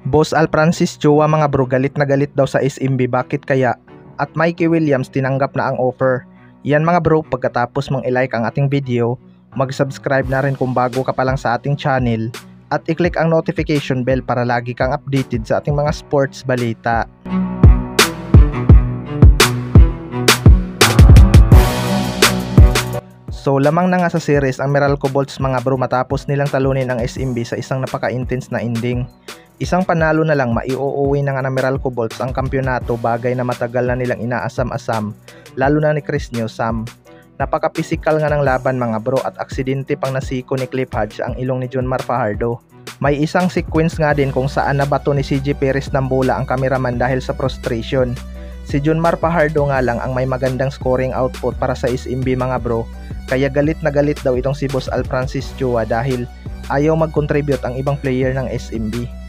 Boss Al Francis Chua mga bro, galit na galit daw sa SMB, bakit kaya? At Mikey Williams tinanggap na ang offer. Yan mga bro, pagkatapos mong i-like ang ating video, mag-subscribe na rin kung bago ka pa lang sa ating channel at i-click ang notification bell para lagi kang updated sa ating mga sports balita. So lamang na nga sa series ang Meralco Bolts mga bro matapos nilang talunin ang SMB sa isang napaka-intense na ending. Isang panalo na lang maiuuwi na nga ng Meralco Bolts ang kampyonato, bagay na matagal na nilang inaasam-asam, lalo na ni Chris Newsome. Napaka-physical nga ng laban mga bro at aksidente pang nasiko ni Cliff Hodge ang ilong ni Jonmar Fajardo. May isang sequence nga din kung saan nabato ni CJ Perez ng bola ang kameraman dahil sa frustration. Si Jonmar Fajardo nga lang ang may magandang scoring output para sa SMB mga bro, kaya galit na galit daw itong si Boss Al Francis Chua dahil ayaw mag-contribute ang ibang player ng SMB.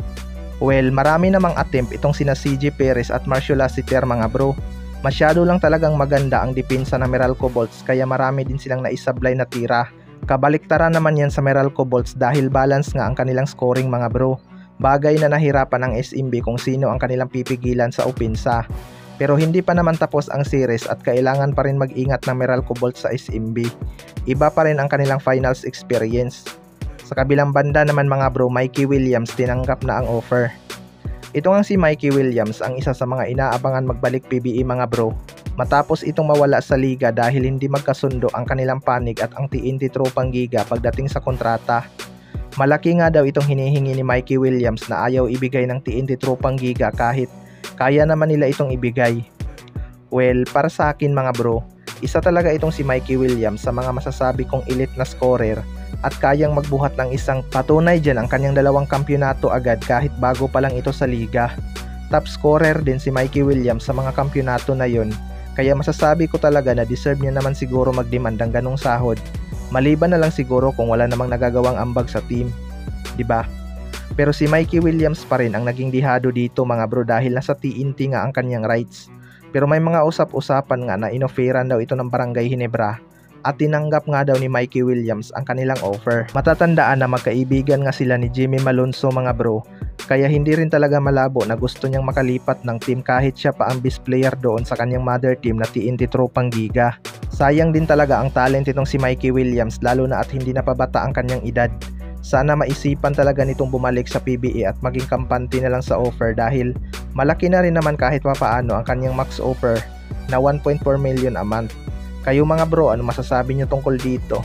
Well, marami namang attempt itong sina CJ Perez at Marcio Lassiter mga bro. Masyado lang talagang maganda ang depensa ng Meralco Bolts kaya marami din silang naisablay na tira. Kabaliktaran naman yan sa Meralco Bolts dahil balance nga ang kanilang scoring mga bro. Bagay na nahirapan ang SMB kung sino ang kanilang pipigilan sa opensa. Pero hindi pa naman tapos ang series at kailangan pa rin mag-ingat ng Meralco Bolts sa SMB. Iba pa rin ang kanilang finals experience. Sa kabilang banda naman mga bro, Mikey Williams tinanggap na ang offer. Ito nga si Mikey Williams ang isa sa mga inaabangan magbalik PBA mga bro, matapos itong mawala sa liga dahil hindi magkasundo ang kanilang panig at ang TNT Tropang Giga pagdating sa kontrata. Malaki nga daw itong hinihingi ni Mikey Williams na ayaw ibigay ng TNT Tropang Giga kahit kaya naman nila itong ibigay. Well, para sa akin mga bro, isa talaga itong si Mikey Williams sa mga masasabi kong elite na scorer at kayang magbuhat ng isang patunay dyan ang kanyang dalawang kampyonato agad kahit bago pa lang ito sa liga. Top scorer din si Mikey Williams sa mga kampyonato na yon, kaya masasabi ko talaga na deserve niya naman siguro mag-demand ng ganong sahod, maliban na lang siguro kung wala namang nagagawang ambag sa team, diba? Pero si Mikey Williams pa rin ang naging dihado dito mga bro dahil nasa TNT nga ang kanyang rights. Pero may mga usap-usapan nga na inoferan daw ito ng Barangay Ginebra at tinanggap nga daw ni Mikey Williams ang kanilang offer. Matatandaan na magkaibigan nga sila ni Jimmy Malonzo mga bro, kaya hindi rin talaga malabo na gusto niyang makalipat ng team kahit siya pa ang best player doon sa kanyang mother team na TNT Tropang Giga. Sayang din talaga ang talent itong si Mikey Williams lalo na at hindi na pabata ang kanyang edad. Sana maisipan talaga nitong bumalik sa PBA at maging kampante na lang sa offer dahil malaki na rin naman kahit papaano ang kanyang max offer na 1.4 million a month. Kayo mga bro, ano masasabi nyo tungkol dito?